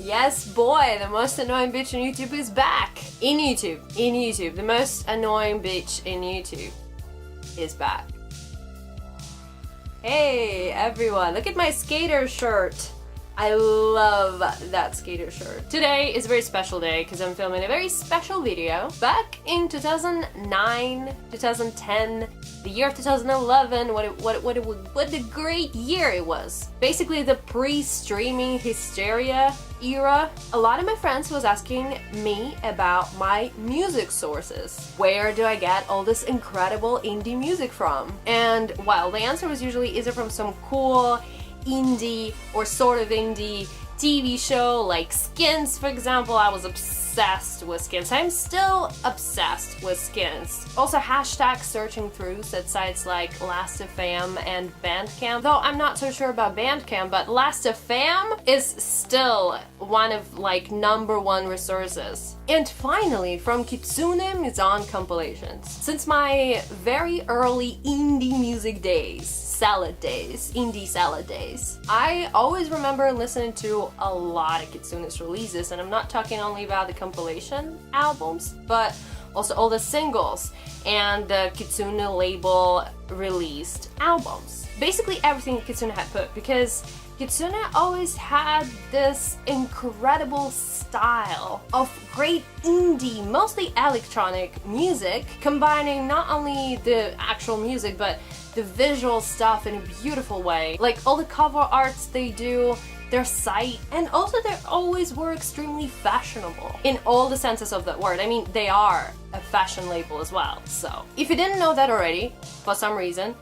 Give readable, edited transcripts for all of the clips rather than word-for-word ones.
Yes, boy, the most annoying bitch in YouTube is back. In YouTube, the most annoying bitch in YouTube is back. Hey, everyone, look at my skater shirt. I love that skater shirt. Today is a very special day because I'm filming a very special video. Back in 2009, 2010, the year of 2011, what a great year it was. Basically the pre-streaming hysteria era. A lot of my friends was asking me about my music sources. Where do I get all this incredible indie music from? And well, the answer was usually either from some cool indie or sort of indie TV show like Skins, for example. I was obsessed with Skins. I'm still obsessed with Skins. Also hashtag searching through at sites like Last.fm and Bandcamp. Though I'm not so sure about Bandcamp, but Last.fm is still one of like '1 resources. And finally, from Kitsuné Maison Compilations. Since my very early indie music days, indie salad days, I always remember listening to a lot of Kitsune's releases, and I'm not talking only about the compilation albums, but also all the singles and the Kitsune label released albums. Basically everything Kitsune had put, because Kitsune always had this incredible style of great indie, mostly electronic music, combining not only the actual music but the visual stuff in a beautiful way. Like all the cover arts they do, their site, and also they always were extremely fashionable in all the senses of that word. I mean, they are a fashion label as well. So if you didn't know that already, for some reason,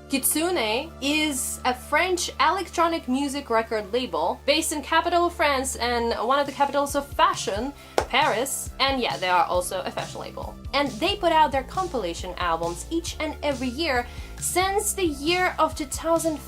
Kitsune is a French electronic music record label based in capital of France and one of the capitals of fashion, Paris, and yeah, they are also a fashion label. And they put out their compilation albums each and every year since the year of 2005,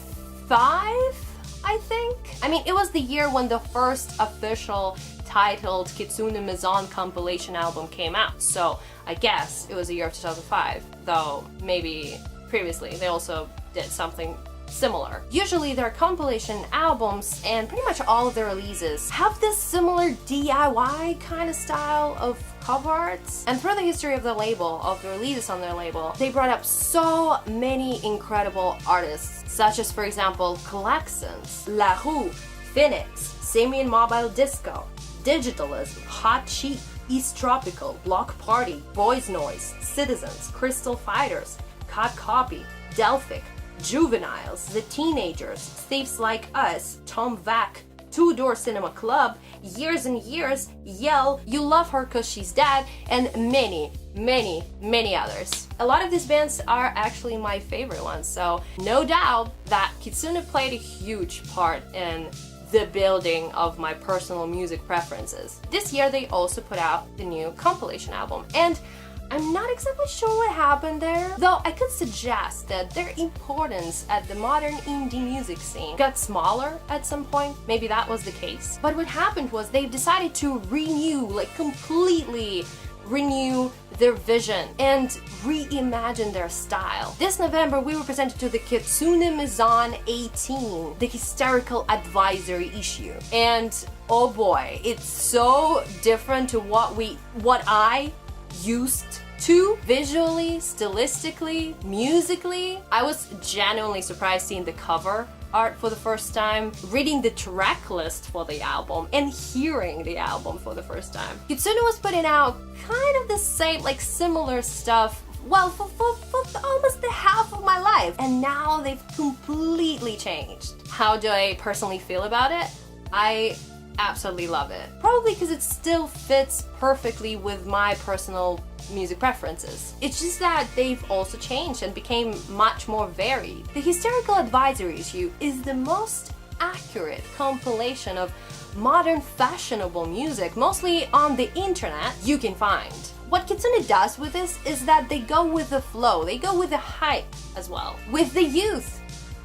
I think? I mean, it was the year when the first official titled Kitsuné Maison compilation album came out, so I guess it was the year of 2005, though maybe previously they also did something similar. Usually their compilation albums and pretty much all of their releases have this similar DIY kind of style of cover arts. And through the history of the label, of the releases on their label, they brought up so many incredible artists, such as, for example, Klaxons, La Rue, Phoenix, Simian Mobile Disco, Digitalism, Hot Sheep, East Tropical, Block Party, Boys Noise, Citizens, Crystal Fighters, Cut Copy, Delphic, Juveniles, The Teenagers, Thieves Like Us, Tom Vac, Two Door Cinema Club, Years and Years, Yell, You Love Her Cause She's Dead, and many, many, many others. A lot of these bands are actually my favorite ones, so no doubt that Kitsune played a huge part in the building of my personal music preferences. This year they also put out the new compilation album, and I'm not exactly sure what happened there, though I could suggest that their importance at the modern indie music scene got smaller at some point. Maybe that was the case. But what happened was they decided to completely renew their vision and reimagine their style. This November we were presented to the Kitsuné Maison 18, the Hysterical advisory issue. And oh boy, it's so different to what I used to visually, stylistically, musically. I was genuinely surprised seeing the cover art for the first time, reading the track list for the album, and hearing the album for the first time. Kitsune was putting out kind of the same, like similar stuff, well, for almost the half of my life, and now they've completely changed. How do I personally feel about it? I absolutely love it. Probably because it still fits perfectly with my personal music preferences. It's just that they've also changed and became much more varied. The Hysterical advisory issue is the most accurate compilation of modern fashionable music, mostly on the internet, you can find. What Kitsune does with this is that they go with the flow, they go with the hype as well, with the youth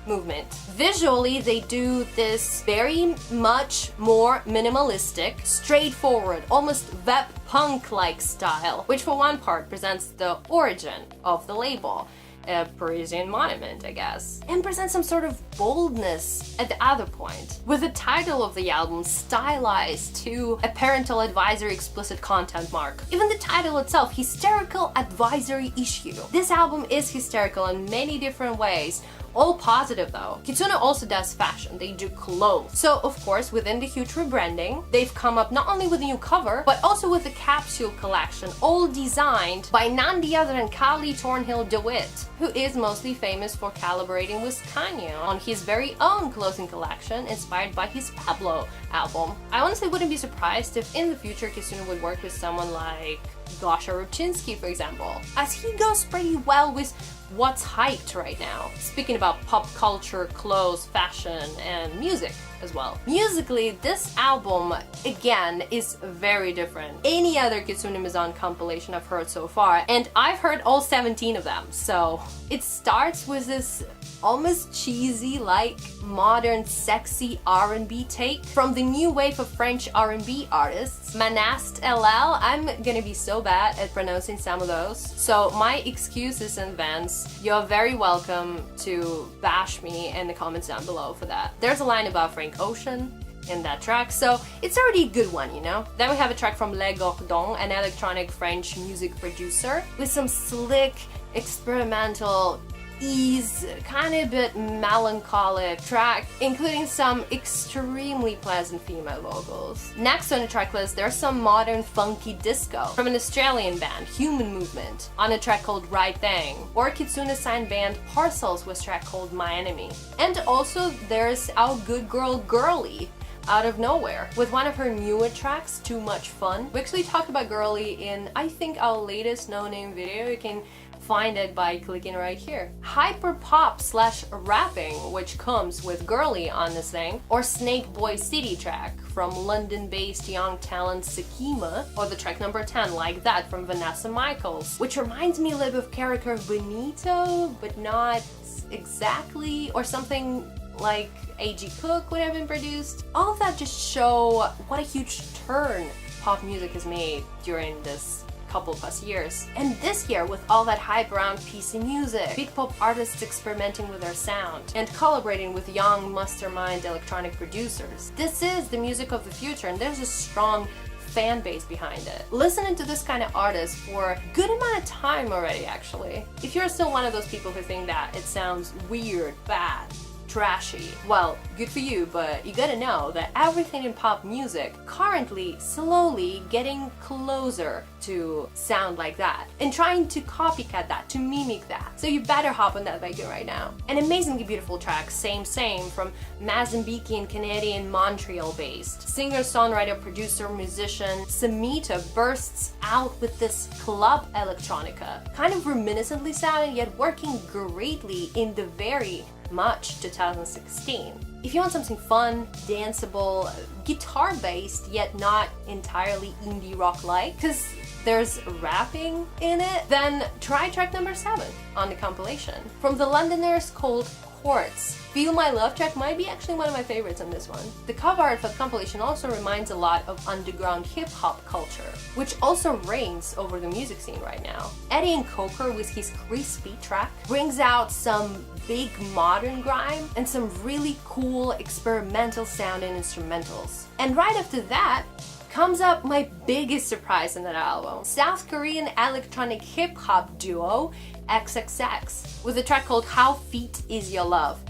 movement. Visually, they do this very much more minimalistic, straightforward, almost web punk-like style, which for one part presents the origin of the label. a Parisian monument, I guess, and present some sort of boldness at the other point, with the title of the album stylized to a parental advisory explicit content mark. Even the title itself, Hysterical Advisory Issue. This album is hysterical in many different ways, all positive though. Kitsune also does fashion, they do clothes. So of course, within the huge rebranding, they've come up not only with a new cover, but also with a capsule collection, all designed by none other than Kali Thornhill DeWitt, who is mostly famous for collaborating with Kanye on his very own clothing collection inspired by his Pablo album. I honestly wouldn't be surprised if in the future Kitsune would work with someone like Gosha Rubchinsky, for example, as he goes pretty well with what's hyped right now. Speaking about pop culture, clothes, fashion, and music as well. Musically, this album, again, is very different. Any other Kitsuné Maison compilation I've heard so far, and I've heard all 17 of them, so it starts with this almost cheesy, like modern, sexy R&B take from the new wave of French R&B artists. Manast LL, I'm gonna be so bad at pronouncing some of those, so my excuses in advance. You're very welcome to bash me in the comments down below for that. There's a line about Frank Ocean in that track, so it's already a good one, you know? Then we have a track from Le Gordon, an electronic French music producer, with some slick, experimental, ease, kind of a bit melancholic track, including some extremely pleasant female vocals. Next on the track list, there's some modern funky disco from an Australian band, Human Movement, on a track called Right Thing, or Kitsune signed band Parcels with a track called My Enemy. And also there's our good girl Girly, out of nowhere, with one of her newer tracks, Too Much Fun. We actually talked about Girly in, I think, our latest no-name video. You can find it by clicking right here. Hyper pop / rapping, which comes with Girly on this thing, or Snake Boy City track from London-based young talent SAKIMA, or the track number 10, Like That, from Vanessa Michaels, which reminds me a little bit of character Benito, but not exactly, or something like A.G. Cook would have been produced. All of that just show what a huge turn pop music has made during this couple plus years. And this year, with all that hype around PC music, big pop artists experimenting with their sound, and collaborating with young mastermind electronic producers, this is the music of the future, and there's a strong fan base behind it. Listening to this kind of artist for a good amount of time already, actually. If you're still one of those people who think that it sounds weird, bad, trashy, well, good for you, but you gotta know that everything in pop music currently slowly getting closer to sound like that, and trying to copycat that, to mimic that. So you better hop on that wagon right now. An amazingly beautiful track, Same Same, from Mozambican, Canadian, Montreal-based singer, songwriter, producer, musician SAMITO bursts out with this club electronica, kind of reminiscently sounding, yet working greatly in the very much 2016. If you want something fun, danceable, guitar-based, yet not entirely indie rock-like, because there's rapping in it, then try track number 7 on the compilation. From the Londoners called Quartz. Feel My Love track might be actually one of my favorites on this one. The cover art for the compilation also reminds a lot of underground hip-hop culture, which also reigns over the music scene right now. Eddie and Coker with his Crispy track brings out some big modern grime and some really cool experimental sounding instrumentals. And right after that comes up my biggest surprise in that album, South Korean electronic hip-hop duo XXX, with a track called How Feet Is Your Love.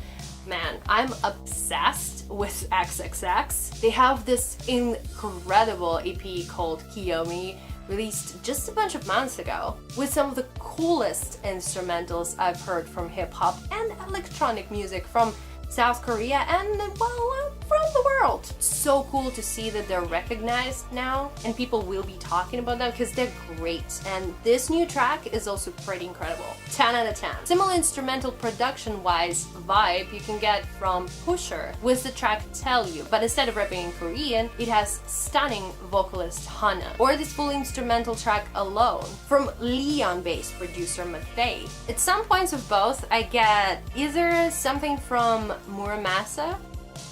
Man, I'm obsessed with XXX. They have this incredible EP called Kiyomi, released just a bunch of months ago, with some of the coolest instrumentals I've heard from hip-hop and electronic music from South Korea and, well, from the world. So cool to see that they're recognized now and people will be talking about them because they're great. And this new track is also pretty incredible. 10 out of 10. Similar instrumental production-wise vibe you can get from Pusher with the track Tell You, but instead of rapping in Korean, it has stunning vocalist Hana. Or this full instrumental track Alone from Leon-based producer MATVEI. At some points of both, I get either something from Muramasa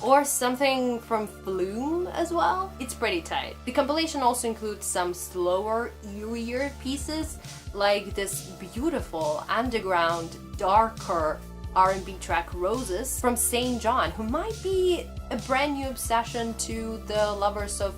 or something from Flume as well. It's pretty tight. The compilation also includes some slower, eerier pieces, like this beautiful underground, darker R&B track Roses from St. John, who might be a brand new obsession to the lovers of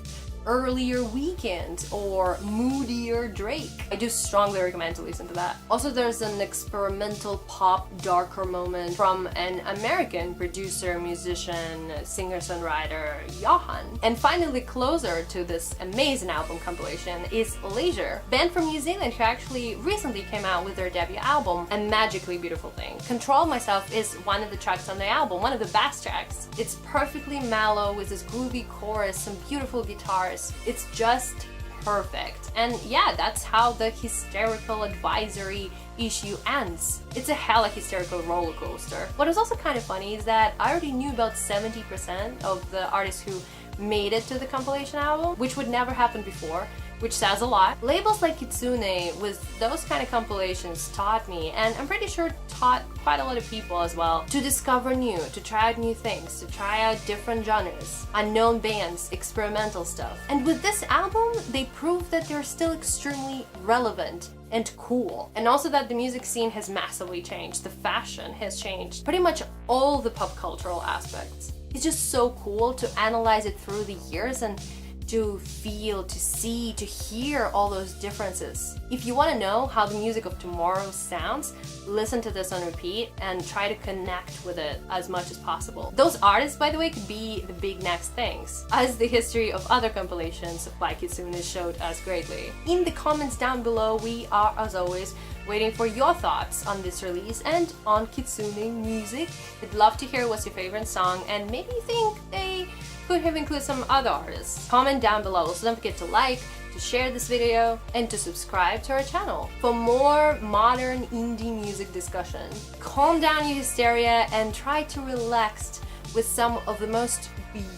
earlier Weekend or moodier Drake. I do strongly recommend to listen to that. Also, there's an experimental pop darker moment from an American producer, musician, singer-songwriter Johan. And finally, closer to this amazing album compilation is Leisure, band from New Zealand who actually recently came out with their debut album, A Magically Beautiful Thing. Control Myself is one of the tracks on the album, one of the best tracks. It's perfectly mellow with this groovy chorus, some beautiful guitars. It's just perfect. And yeah, that's how the Hysterical advisory issue ends. It's a hella hysterical roller coaster. What is also kind of funny is that I already knew about 70% of the artists who made it to the compilation album, which would never happen before, which says a lot. Labels like Kitsuné with those kind of compilations taught me, and I'm pretty sure taught quite a lot of people as well, to discover new, to try out new things, to try out different genres, unknown bands, experimental stuff. And with this album, they prove that they're still extremely relevant and cool. And also that the music scene has massively changed, the fashion has changed, pretty much all the pop cultural aspects. It's just so cool to analyze it through the years and to feel, to see, to hear all those differences. If you want to know how the music of tomorrow sounds, listen to this on repeat and try to connect with it as much as possible. Those artists, by the way, could be the big next things, as the history of other compilations by Kitsuné showed us greatly. In the comments down below, we are, as always, waiting for your thoughts on this release and on Kitsuné music. I'd love to hear what's your favorite song, and maybe you think they could have included some other artists. Comment down below. So don't forget to like, to share this video, and to subscribe to our channel for more modern indie music discussion. Calm down your hysteria and try to relax with some of the most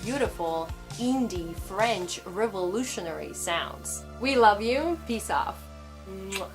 beautiful indie French revolutionary sounds. We love you. Peace off. Mwah.